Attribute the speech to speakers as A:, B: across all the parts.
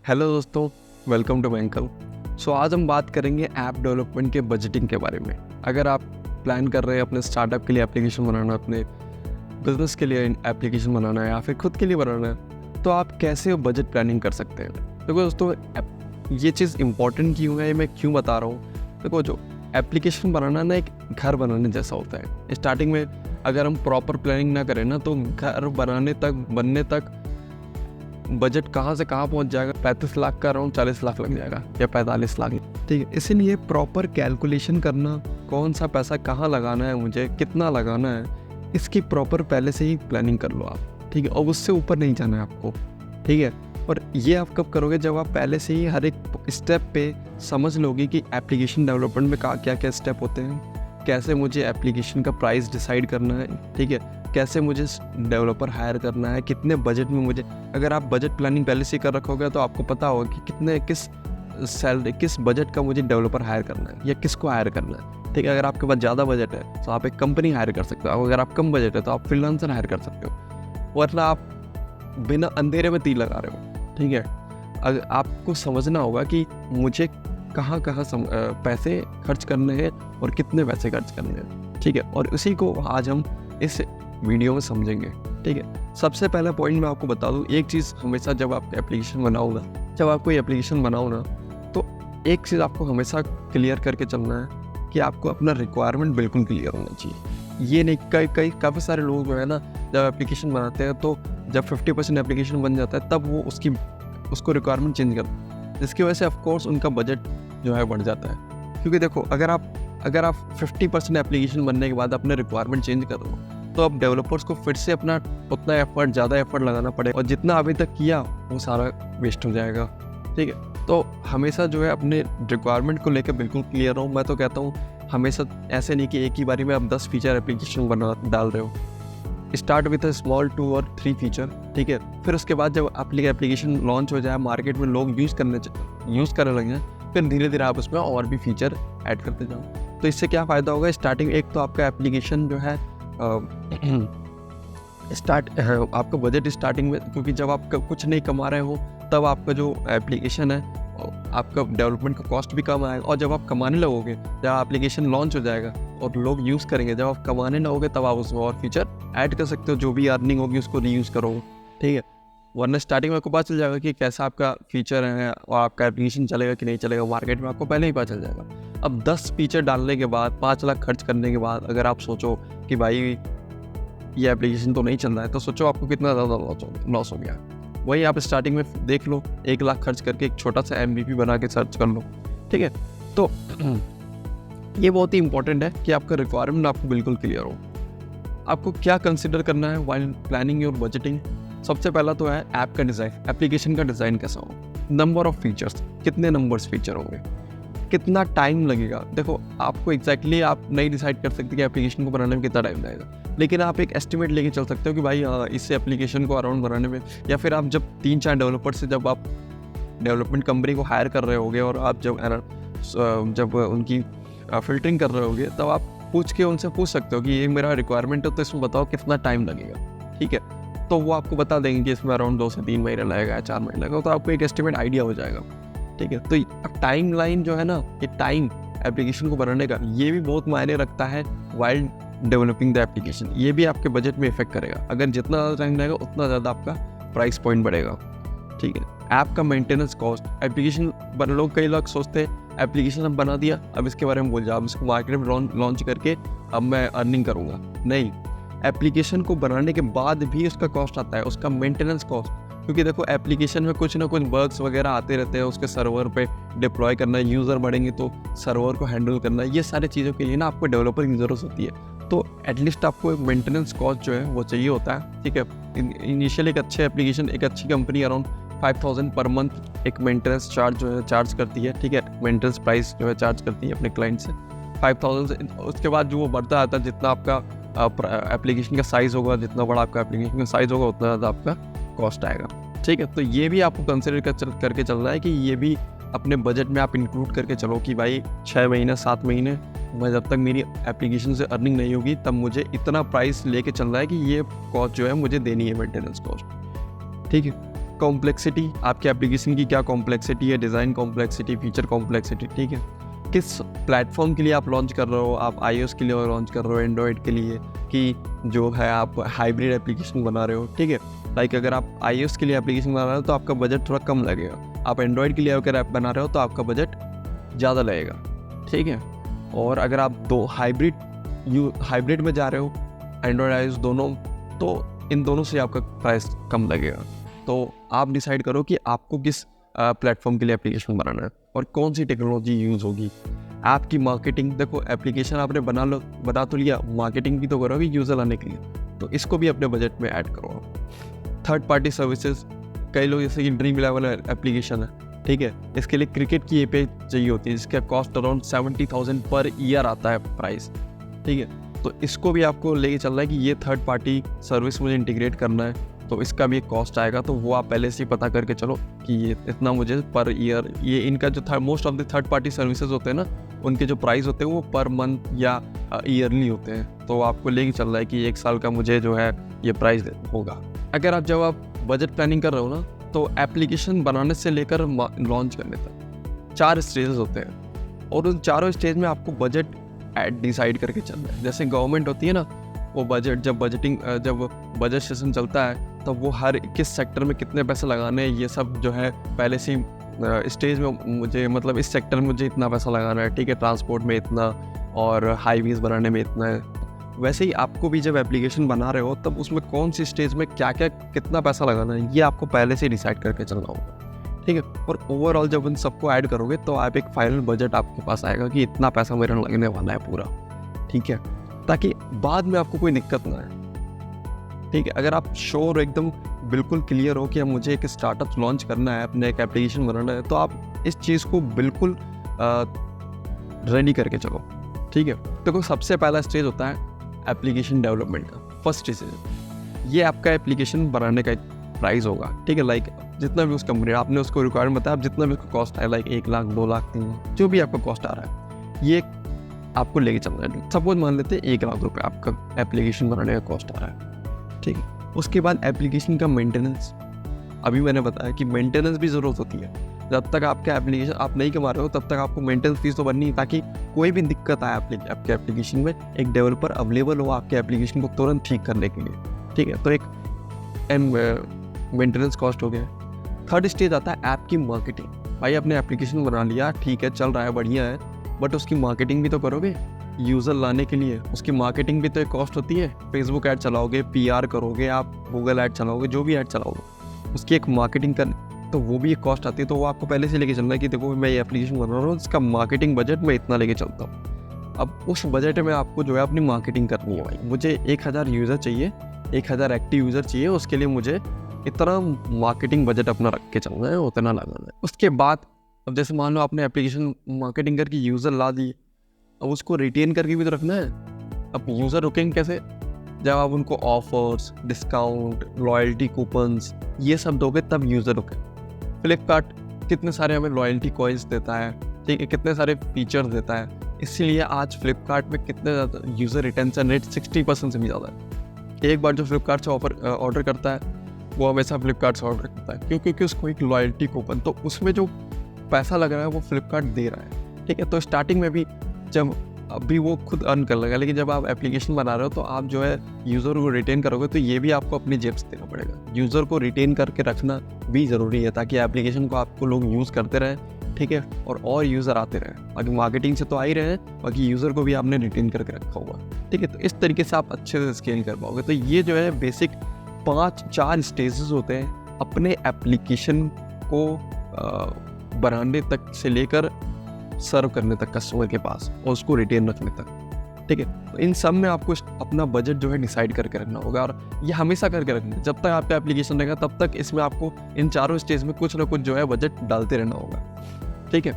A: Hello दोस्तों, welcome to बैंकल। आज हम बात करेंगे ऐप डेवलपमेंट के बजटिंग के बारे में। अगर आप प्लान कर रहे हैं अपने स्टार्टअप के लिए एप्लीकेशन बनाना, अपने बिजनेस के लिए एप्लीकेशन बनाना है या फिर खुद के लिए बनाना है, तो आप कैसे बजट प्लानिंग कर सकते हैं। देखो दोस्तों, ये चीज़ इंपॉर्टेंट क्यों है, मैं क्यों बता रहा हूँ। देखो, जो एप्लीकेशन बनाना ना एक घर बनाने जैसा होता है। स्टार्टिंग में अगर हम प्रॉपर प्लानिंग ना करें ना, तो घर बनने तक बजट कहाँ से कहाँ पहुँच जाएगा। 35 लाख का अराउंड 40 लाख लग जाएगा या 45 लाख। ठीक है, इसीलिए प्रॉपर कैलकुलेशन करना, कौन सा पैसा कहाँ लगाना है, मुझे कितना लगाना है, इसकी प्रॉपर पहले से ही प्लानिंग कर लो आप। ठीक है, और उससे ऊपर नहीं जाना है आपको। ठीक है, और ये आप कब करोगे, जब आप पहले से ही हर एक स्टेप पे समझ लोगे कि एप्लीकेशन डेवलपमेंट में क्या क्या स्टेप होते हैं, कैसे मुझे एप्लीकेशन का प्राइस डिसाइड करना है। ठीक है, कैसे मुझे डेवलपर हायर करना है, कितने बजट में मुझे। अगर आप बजट प्लानिंग पहले से कर रखोगे तो आपको पता होगा कि किस बजट का मुझे डेवलपर हायर करना है या किसको हायर करना है। ठीक है, अगर आपके पास ज़्यादा बजट है तो आप एक कंपनी हायर कर सकते हो। अगर आप कम बजट है तो आप फ्रीलांसर हायर कर सकते हो, वरना आप बिना अंधेरे में तीर लगा रहे हो। ठीक है, अगर आपको समझना होगा कि मुझे कहाँ पैसे खर्च करने हैं और कितने पैसे खर्च करने हैं। ठीक है, और उसी को आज हम इस वीडियो में समझेंगे। ठीक है, सबसे पहला पॉइंट मैं आपको बता दूं, एक चीज़ हमेशा जब आप एप्लीकेशन बनाओ ना, तो एक चीज़ आपको हमेशा क्लियर करके चलना है कि आपको अपना रिक्वायरमेंट बिल्कुल क्लियर होना चाहिए। ये नहीं, काफ़ी सारे लोग जो है ना, जब एप्लीकेशन बनाते हैं तो जब 50% एप्लीकेशन बन जाता है तब वो उसको रिक्वायरमेंट चेंज करते हैं, जिसकी वजह से ऑफकोर्स उनका बजट जो है बढ़ जाता है। क्योंकि देखो, अगर आप 50% एप्लीकेशन बनने के बाद अपने रिक्वायरमेंट चेंज कर दो, तो अब डेवलपर्स को फिर से अपना उतना ज़्यादा एफर्ट लगाना पड़ेगा, और जितना अभी तक किया वो सारा वेस्ट हो जाएगा। ठीक है, तो हमेशा जो है अपने रिक्वायरमेंट को लेकर बिल्कुल क्लियर रहो। मैं तो कहता हूँ हमेशा ऐसे नहीं कि एक ही बारी में आप 10 फीचर एप्लीकेशन डाल रहे हो। स्टार्ट विथ अ स्मॉल 2 और 3 फीचर। ठीक है, फिर उसके बाद जब एप्लीकेशन लॉन्च हो जाए, मार्केट में लोग यूज़ करने लग जाए, फिर धीरे धीरे आप उसमें और भी फीचर ऐड करते जाओ। तो इससे क्या फ़ायदा होगा, स्टार्टिंग एक तो आपका एप्लीकेशन जो है आपका बजट स्टार्टिंग में, क्योंकि जब आप कुछ नहीं कमा रहे हो तब आपका जो एप्लीकेशन है, आपका डेवलपमेंट का कॉस्ट भी कम आएगा। और जब आप कमाने लगोगे, जब एप्लीकेशन लॉन्च हो जाएगा और लोग यूज़ करेंगे, जब आप कमाने लगोगे तब आप उसमें और फीचर ऐड कर सकते हो। जो भी अर्निंग होगी उसको रीयूज़ करो। ठीक है, वरना स्टार्टिंग में आपको पता चल जाएगा कि कैसा आपका फीचर है और आपका एप्लीकेशन चलेगा कि नहीं चलेगा, मार्केट में आपको पहले ही पता चल जाएगा। अब 10 फीचर डालने के बाद 5 लाख खर्च करने के बाद अगर आप सोचो कि भाई ये एप्लीकेशन तो नहीं चल रहा है, तो सोचो आपको कितना ज़्यादा लॉस हो गया। वही आप स्टार्टिंग में देख लो, 1 लाख खर्च करके एक छोटा सा MVP बना के सर्च कर लो। ठीक है, तो ये बहुत ही इंपॉर्टेंट है कि आपका रिक्वायरमेंट आपको बिल्कुल क्लियर हो। आपको क्या कंसिडर करना है व्हाइल प्लानिंग योर बजटिंग। सबसे पहला तो है ऐप का डिज़ाइन, एप्लीकेशन का डिज़ाइन कैसा हो, नंबर ऑफ़ फीचर्स, कितने नंबर्स फीचर होंगे, कितना टाइम लगेगा। देखो, आपको एग्जैक्टली आप नहीं डिसाइड कर सकते कि एप्लीकेशन को बनाने में कितना टाइम लगेगा, लेकिन आप एक एस्टिमेट लेके चल सकते हो कि भाई इस एप्लीकेशन को अराउंड बनाने में, या फिर आप जब 3-4 डेवलपर से जब आप डेवलपमेंट कंपनी को हायर कर रहे होगे और आप जब उनकी फ़िल्टरिंग कर रहे होगे, तब आप उनसे पूछ सकते हो कि ये मेरा रिक्वायरमेंट है, तो इसमें बताओ कितना टाइम लगेगा। ठीक है, तो वो आपको बता देंगे कि इसमें अराउंड 2 से 3 महीने लगेगा या 4 महीने लगेगा, तो आपको एक एस्टिमेट आइडिया हो जाएगा। ठीक है, तो टाइम लाइन जो है ना, ये टाइम एप्लीकेशन को बनाने का, ये भी बहुत मायने रखता है वाइल डेवलपिंग द एप्लीकेशन। ये भी आपके बजट में इफेक्ट करेगा। अगर जितना ज़्यादा टाइम लगेगा उतना ज़्यादा आपका प्राइस पॉइंट बढ़ेगा। ठीक है, ऐप का मेंटेनेंस कॉस्ट, एप्लीकेशन कई लोग सोचते हैं एप्लीकेशन अब बना दिया, अब इसके बारे में बोल जाओ, अब इसको मार्केट में लॉन्च करके अब मैं अर्निंग करूँगा। नहीं, एप्लीकेशन को बनाने के बाद भी उसका कॉस्ट आता है, उसका मेंटेनेंस कॉस्ट। क्योंकि देखो, एप्लीकेशन में कुछ ना कुछ बग्स वगैरह आते रहते हैं, उसके सर्वर पे डिप्लॉय करना है, यूज़र बढ़ेंगे तो सर्वर को हैंडल करना है, ये सारी चीज़ों के लिए ना आपको डेवलपर की ज़रूरत होती है। तो एटलीस्ट आपको एक मेंटेनेंस कॉस्ट जो है वो चाहिए होता है। ठीक है, इनिशियल एक अच्छे एप्लीकेशन, एक अच्छी कंपनी अराउंड 5000 पर मंथ एक मेंटेनेंस चार्ज जो है चार्ज करती है। ठीक है, मेंटेनेंस प्राइस जो है चार्ज करती है अपने क्लाइंट से 5000 से। उसके बाद जो वो बढ़ता आता है, जितना आपका एप्लीकेशन का साइज़ होगा, जितना बड़ा आपका एप्लीकेशन का साइज़ होगा उतना ज़्यादा आपका कॉस्ट आएगा। ठीक है, तो ये भी आपको कंसिडर करके चलना है कि ये भी अपने बजट में आप इंक्लूड करके चलो कि भाई 6 महीने 7 महीने मैं जब तक मेरी एप्लीकेशन से अर्निंग नहीं होगी तब मुझे इतना प्राइस लेके चलना है कि ये कॉस्ट जो है मुझे देनी है, मेंटेनेंस कॉस्ट। ठीक है, कॉम्प्लेक्सिटी, आपके एप्लीकेशन की क्या कॉम्प्लेक्सिटी है, डिज़ाइन कॉम्प्लेक्सिटी, फीचर कॉम्प्लेक्सिटी, ठीक है। किस प्लेटफॉर्म के लिए आप लॉन्च कर रहे हो, आप iOS के लिए लॉन्च कर रहे हो, एंड्रॉयड के लिए, कि जो है आप हाइब्रिड एप्लीकेशन बना रहे हो, ठीक है। लाइक अगर आप iOS के लिए एप्लीकेशन बना रहे हो तो आपका बजट थोड़ा कम लगेगा, आप एंड्रॉयड के लिए अगर ऐप बना रहे हो तो आपका बजट ज़्यादा लगेगा, ठीक है। और अगर आप दो हाइब्रिड में जा रहे हो, एंड्रॉयड iOS दोनों, तो इन दोनों से आपका प्राइस कम लगेगा। तो आप डिसाइड करो कि आपको किस प्लेटफॉर्म के लिए एप्लीकेशन बनाना है और कौन सी टेक्नोलॉजी यूज़ होगी। आपकी मार्केटिंग, देखो एप्लीकेशन आपने बना तो लिया, मार्केटिंग भी तो करोगे यूज़र लाने के लिए, तो इसको भी अपने बजट में ऐड करो। थर्ड पार्टी सर्विसेज, कई लोग जैसे कि ड्रीम 11 एप्लीकेशन है, ठीक है, इसके लिए क्रिकेट की एपीआई चाहिए होती है, जिसका कॉस्ट अराउंड 70,000 पर ईयर आता है प्राइस, ठीक है। तो इसको भी आपको लेके चलना है कि ये थर्ड पार्टी सर्विस मुझे इंटीग्रेट करना है, तो इसका भी एक कॉस्ट आएगा। तो वो आप पहले से ही पता करके चलो कि ये इतना मुझे पर ईयर, ये इनका जो most of the third party services होते हैं ना, उनके जो प्राइस होते हैं वो पर मंथ या ईयरली होते हैं। तो आपको लेके चल रहा है कि 1 साल का मुझे जो है ये प्राइस होगा। अगर जब आप बजट प्लानिंग कर रहे हो ना, तो एप्लीकेशन बनाने से लेकर लॉन्च करने तक 4 स्टेजेस होते हैं, और उन चारों स्टेज में आपको बजट डिसाइड करके चलना है। जैसे गवर्नमेंट होती है ना, वो बजट जब बजट सेशन चलता है तब वो हर किस सेक्टर में कितने पैसे लगाने हैं, ये सब जो है पहले से स्टेज में मुझे, मतलब इस सेक्टर में मुझे इतना पैसा लगाना है, ठीक है, ट्रांसपोर्ट में इतना और हाईवेज बनाने में इतना है। वैसे ही आपको भी जब एप्लीकेशन बना रहे हो तब उसमें कौन सी स्टेज में क्या क्या कितना पैसा लगाना है, ये आपको पहले से डिसाइड करके चलना होगा, ठीक है। और ओवरऑल जब उन सबको ऐड करोगे तो आप एक फाइनल बजट आपके पास आएगा कि इतना पैसा मेरा लगने वाला है पूरा, ठीक है, ताकि बाद में आपको कोई दिक्कत ना आए, ठीक है। अगर आप श्योर एकदम बिल्कुल क्लियर हो कि मुझे एक स्टार्टअप लॉन्च करना है, अपने एक एप्लीकेशन बनाना है, तो आप इस चीज़ को बिल्कुल रेडी करके चलो, ठीक है। देखो सबसे पहला स्टेज होता है एप्लीकेशन डेवलपमेंट का, फर्स्ट स्टेज। ये आपका एप्लीकेशन बनाने का प्राइस होगा, ठीक है। लाइक जितना भी उस कंपनी आपने उसको रिक्वायरमेंट बताया, आप जितना भी उसका कॉस्ट है, लाइक 1 लाख 2 लाख 3 लाख, जो भी आपका कॉस्ट आ रहा है, ये आपको लेके चलना है। सपोज मान लेते हैं 1 लाख रुपये आपका एप्लीकेशन बनाने का कॉस्ट आ रहा है, ठीक है। उसके बाद एप्लीकेशन का मेंटेनेंस, अभी मैंने बताया कि मेंटेनेंस भी ज़रूरत होती है। जब तक आपका एप्लीकेशन आप नहीं कमा रहे हो तब तक आपको मेंटेनेंस फीस तो बननी है, ताकि कोई भी दिक्कत आए आपके एप्लीकेशन में, एक डेवलपर अवेलेबल हो आपके एप्लीकेशन को तुरंत ठीक करने के लिए, ठीक है। तो एक मेंटेनेंस कॉस्ट हो गया। थर्ड स्टेज आता है ऐप की मार्केटिंग। भाई आपने एप्लीकेशन बना लिया, ठीक है, चल रहा है, बढ़िया है, बट उसकी मार्केटिंग भी तो करोगे, यूज़र लाने के लिए उसकी मार्केटिंग भी तो एक कॉस्ट होती है। फेसबुक ऐड चलाओगे, PR करोगे, आप गूगल ऐड चलाओगे, जो भी ऐड चलाओगे, उसकी एक मार्केटिंग कर, तो वो भी एक कॉस्ट आती है। तो वो आपको पहले से लेके चलना है कि देखो मैं ये एप्लीकेशन बना रहा हूँ, इसका मार्केटिंग बजट मैं इतना लेके चलता हूँ। अब उस बजट में आपको जो है अपनी मार्केटिंग करनी है। भाई मुझे 1000 यूज़र चाहिए, 1000 एक्टिव यूज़र चाहिए, उसके लिए मुझे इतना मार्केटिंग बजट अपना रख के चलना है, उतना लगाना है। उसके बाद अब जैसे मान लो आपने एप्लीकेशन मार्केटिंग करके यूज़र ला दिए, अब उसको रिटेन करके भी तो रखना है। अब यूज़र रुकेंगे कैसे? जब आप उनको ऑफर्स, डिस्काउंट, लॉयल्टी कूपन्स ये सब दोगे तब यूज़र रुके। फ्लिपकार्ट कितने सारे हमें लॉयल्टी कॉइन्स देता है, ठीक है, कितने सारे फीचर्स देता है, इसीलिए आज फ्लिपकार्ट में कितने ज़्यादा यूज़र रिटेंशन रेट 60% से भी ज़्यादा है। एक बार जो फ्लिपकार्ट से ऑर्डर करता है वो हमेशा फ्लिपकार्ट से ऑर्डर करता है, क्योंकि उसको एक लॉयल्टी कूपन, तो उसमें जो पैसा लग रहा है वो फ्लिपकार्ट दे रहा है, ठीक है। तो स्टार्टिंग में भी जब अभी वो खुद अर्न कर लेगा, लेकिन जब आप एप्लीकेशन बना रहे हो तो आप जो है यूज़र को रिटेन करोगे, तो ये भी आपको अपनी जेब से देना पड़ेगा। यूज़र को रिटेन करके रखना भी ज़रूरी है, ताकि एप्लीकेशन को आपको लोग यूज़ करते रहें, ठीक है, और यूज़र आते रहें। बाकी मार्केटिंग से तो आ ही रहे हैं, बाकी यूज़र को भी आपने रिटेन करके रखा हुआ, ठीक है। तो इस तरीके से आप अच्छे से स्केल कर पाओगे। तो ये जो है बेसिक 4 स्टेजेस होते हैं अपने एप्लीकेशन को बनाने तक से लेकर सर्व करने तक कस्टमर के पास, और उसको रिटेन रखने तक, ठीक है। तो इन सब में आपको अपना बजट जो है डिसाइड करके रखना होगा, और ये हमेशा करके रखना है। जब तक आपका एप्लीकेशन रहेगा तब तक इसमें आपको इन चारों स्टेज में कुछ ना कुछ जो है बजट डालते रहना होगा, ठीक है।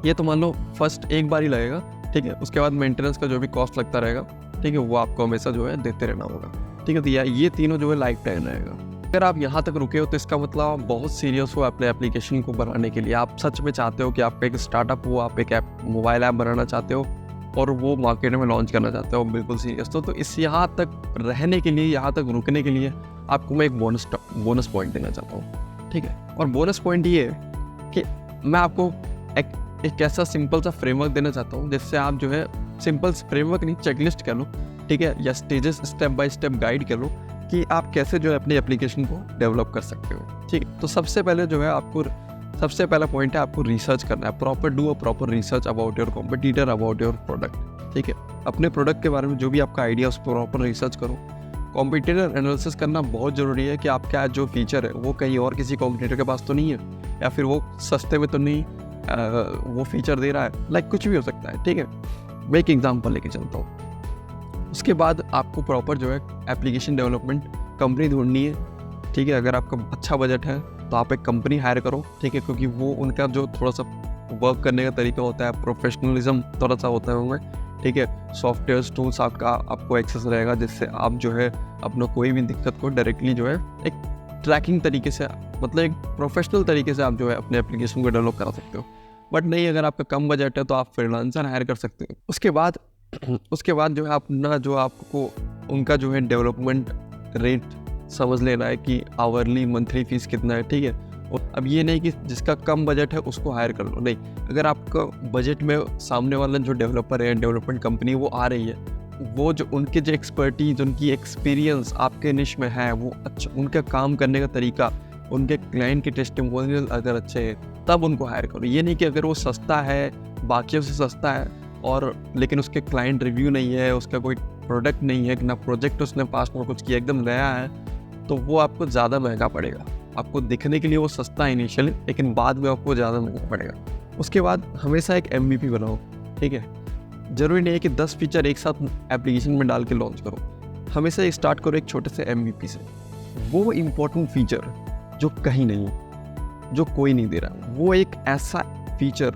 A: ये तो मान लो फर्स्ट एक बार ही लगेगा, ठीक है। उसके बाद मेंटेनेंस का जो भी कॉस्ट लगता रहेगा, ठीक है, वो आपको हमेशा जो है देते रहना होगा, ठीक है। तो ये तीनों जो है लाइफ टाइम रहेगा। अगर आप यहाँ तक रुके हो तो इसका मतलब आप बहुत सीरियस हो अपने एप्लीकेशन को बनाने के लिए। आप सच में चाहते हो कि आपका एक स्टार्टअप हो, आप एक मोबाइल ऐप बनाना चाहते हो और वो मार्केट में लॉन्च करना चाहते हो, बिल्कुल सीरियस। तो इस यहाँ तक रहने के लिए, यहाँ तक रुकने के लिए आपको मैं एक बोनस पॉइंट देना चाहता हूँ, ठीक है। और बोनस पॉइंट ये है कि मैं आपको एक ऐसा सिंपल सा फ्रेमवर्क देना चाहता हूँ जिससे आप जो है, सिंपल फ्रेमवर्क नहीं, चेकलिस्ट कह लो, ठीक है, या stages step by step guide कर लो कि आप कैसे जो है अपनी एप्लीकेशन को डेवलप कर सकते हो, ठीक है। तो सबसे पहले जो है आपको, सबसे पहला पॉइंट है आपको रिसर्च करना है, do a proper research about your competitor, about your product, ठीक है। अपने प्रोडक्ट के बारे में जो भी आपका आइडिया, उस पर प्रॉपर रिसर्च करो। कॉम्पिटिटर एनालिसिस करना बहुत ज़रूरी है कि आपका जो फीचर है वो कहीं और किसी कॉम्पिटिटर के पास तो नहीं है, या फिर वो सस्ते में तो नहीं वो फीचर दे रहा है, लाइक कुछ भी हो सकता है, ठीक है। मैं एक एग्जांपल लेके चलता हूँ। उसके बाद आपको प्रॉपर जो है एप्लीकेशन डेवलपमेंट कंपनी ढूंढनी है, ठीक है। अगर आपका अच्छा बजट है तो आप एक कंपनी हायर करो, ठीक है, क्योंकि वो उनका जो थोड़ा सा वर्क करने का तरीका होता है, प्रोफेशनलिज्म थोड़ा सा होता है उनमें, ठीक है। सॉफ्टवेयर टूल्स आपको एक्सेस रहेगा, जिससे आप जो है अपना कोई भी दिक्कत को डायरेक्टली जो है एक ट्रैकिंग तरीके से, मतलब एक प्रोफेशनल तरीके से आप जो है अपने एप्लीकेशन को डेवलप करा सकते हो। बट नहीं, अगर आपका कम बजट है तो आप फ्रीलांसर हायर कर सकते हो। उसके बाद जो है अपना जो आपको उनका जो है डेवलपमेंट रेट समझ लेना है कि आवरली मंथली फीस कितना है, ठीक है। और अब ये नहीं कि जिसका कम बजट है उसको हायर कर लो, नहीं। अगर आपका बजट में सामने वाला जो डेवलपर है, डेवलपमेंट कंपनी वो आ रही है, वो जो उनके जो एक्सपर्टीज, उनकी एक्सपीरियंस आपके निश में है, वो अच्छा, उनका काम करने का तरीका, उनके क्लाइंट के टेस्टिमोनियल अगर अच्छे हैं तब उनको हायर करो। ये नहीं कि अगर वो सस्ता है, बाकियों से सस्ता है, और लेकिन उसके क्लाइंट रिव्यू नहीं है, उसका कोई प्रोडक्ट नहीं है, ना प्रोजेक्ट उसने पास में कुछ किया, एकदम नया है, तो वो आपको ज़्यादा महंगा पड़ेगा। आपको दिखने के लिए वो सस्ता है इनिशियली, लेकिन बाद में आपको ज़्यादा महंगा पड़ेगा। उसके बाद हमेशा एक MVP बनाओ, ठीक है। ज़रूरी नहीं है कि 10 फीचर एक साथ एप्लीकेशन में डाल के लॉन्च करो, हमेशा स्टार्ट करो एक छोटे से MVP से। वो इम्पोर्टेंट फीचर जो कहीं नहीं है, जो कोई नहीं दे रहा, वो एक ऐसा फीचर,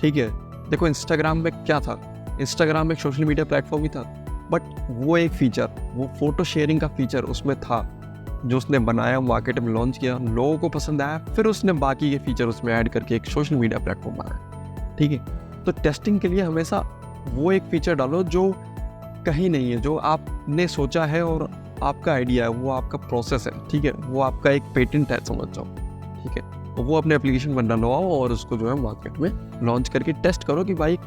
A: ठीक है। देखो इंस्टाग्राम में क्या था, इंस्टाग्राम एक सोशल मीडिया प्लेटफॉर्म ही था, बट वो एक फीचर, वो फोटो शेयरिंग का फीचर उसमें था, जो उसने बनाया, मार्केट में लॉन्च किया, लोगों को पसंद आया, फिर उसने बाकी के फीचर उसमें ऐड करके एक सोशल मीडिया प्लेटफॉर्म बनाया, ठीक है। तो टेस्टिंग के लिए हमेशा वो एक फीचर डालो जो कहीं नहीं है, जो आपने सोचा है और आपका आइडिया है, वो आपका प्रोसेस है, ठीक है, वो आपका एक पेटेंट है, समझ जाओ, ठीक है। तो वो अपने एप्लीकेशन में डलवाओ और उसको जो है मार्केट में लॉन्च करके टेस्ट करो कि भाई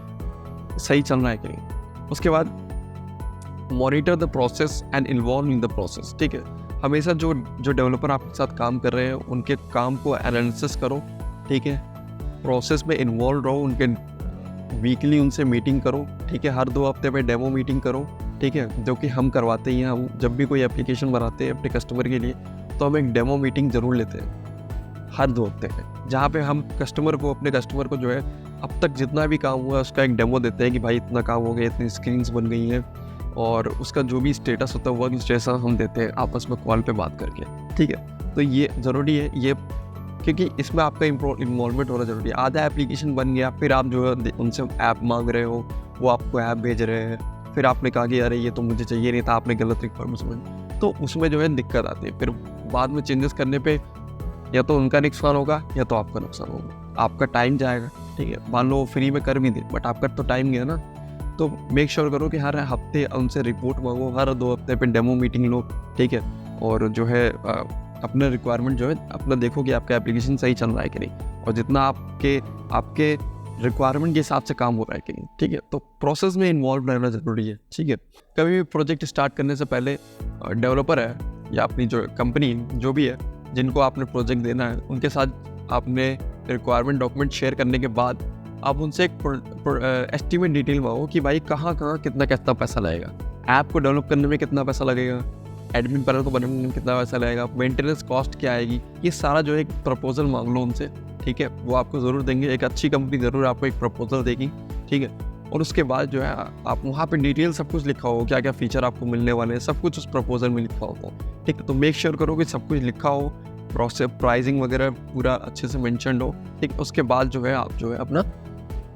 A: सही चल रहा है कि नहीं। उसके बाद monitor the process and involve in the process, ठीक है। हमेशा जो डेवलपर आपके साथ काम कर रहे हैं उनके काम को एनालिसिस करो, ठीक है। प्रोसेस में इन्वॉल्व रहो, उनके वीकली उनसे मीटिंग करो, ठीक है। हर 2 हफ्ते में डेमो मीटिंग करो, ठीक है, जो कि हम करवाते ही हैं। हम जब भी कोई एप्लीकेशन बनाते हैं अपने कस्टमर के लिए, तो हम एक डेमो मीटिंग ज़रूर लेते हैं हर 2 हफ्ते में, जहाँ पे हम अपने कस्टमर को जो है अब तक जितना भी काम हुआ है उसका एक डेमो देते हैं कि भाई इतना काम हो गया, इतनी स्क्रीन्स बन गई हैं, और उसका जो भी स्टेटस होता है वर्क स्टेटस हम देते हैं आपस में कॉल पे बात करके, ठीक है। तो ये ज़रूरी है, ये क्योंकि इसमें आपका इन्वॉल्वमेंट होना ज़रूरी है। आधा एप्लीकेशन बन गया, फिर आप जो है उनसे ऐप मांग रहे हो, वो आपको ऐप भेज रहे हैं, फिर आपने कहा कि अरे ये तो मुझे चाहिए नहीं था, आपने गलत रिक्वायरमेंट, तो उसमें जो है दिक्कत आती है। फिर बाद में चेंजेस करने पे या तो उनका नुकसान होगा या तो आपका नुकसान होगा, आपका टाइम जाएगा, ठीक है। मान लो फ्री में कर भी दे, बट आपका तो टाइम गया ना। तो मेक श्योर करो कि हर हफ्ते उनसे रिपोर्ट मांगो, हर 2 हफ्ते पे डेमो मीटिंग लो, ठीक है। और जो है अपना रिक्वायरमेंट जो है अपना देखो कि आपका एप्लीकेशन सही चल रहा है कि नहीं, और जितना आपके रिक्वायरमेंट के हिसाब से काम हो रहा है कि नहीं, ठीक है। तो प्रोसेस में इन्वॉल्व रहना ज़रूरी है, ठीक है। कभी भी प्रोजेक्ट स्टार्ट करने से पहले डेवलपर है या अपनी जो कंपनी जो भी है जिनको आपने प्रोजेक्ट देना है, उनके साथ आपने रिक्वायरमेंट डॉक्यूमेंट शेयर करने के बाद आप उनसे एक एस्टीमेट डिटेल मांगो कि भाई कहाँ कितना पैसा लगेगा, ऐप को डेवलप करने में कितना पैसा लगेगा, एडमिन पैनल को बनाने में कितना पैसा लगेगा, मेंटेनेंस कॉस्ट क्या आएगी, ये सारा जो है एक प्रपोजल मांग लो उनसे, ठीक है। वो आपको ज़रूर देंगे, एक अच्छी कंपनी ज़रूर आपको एक प्रपोजल देगी, ठीक है। और उसके बाद जो है आप वहाँ पे डिटेल सब कुछ लिखा हो, क्या क्या फीचर आपको मिलने वाले हैं, सब कुछ उस प्रपोजल में लिखा होता है, ठीक है। तो मेक श्योर करो कि सब कुछ लिखा हो, प्रोसेस प्राइसिंग वगैरह पूरा अच्छे से मेंशन हो, ठीक। उसके बाद जो है आप जो है अपना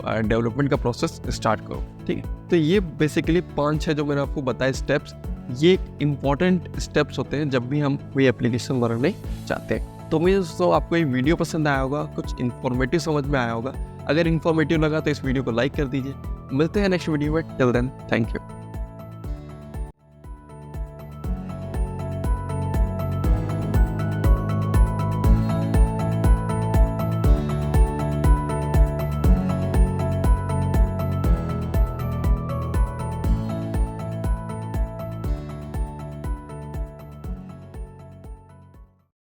A: डेवलपमेंट का प्रोसेस स्टार्ट करो, ठीक है। तो ये बेसिकली 5-6 जो मैंने आपको बताए स्टेप्स, ये इंपॉर्टेंट स्टेप्स होते हैं जब भी हम कोई एप्लीकेशन बनाने चाहते हैं। तो मुझे दोस्तों आपको ये वीडियो पसंद आया होगा, कुछ इन्फॉर्मेटिव समझ में आया होगा। अगर इन्फॉर्मेटिव लगा तो इस वीडियो को लाइक कर दीजिए। मिलते हैं नेक्स्ट वीडियो में, टिल देन थैंक यू।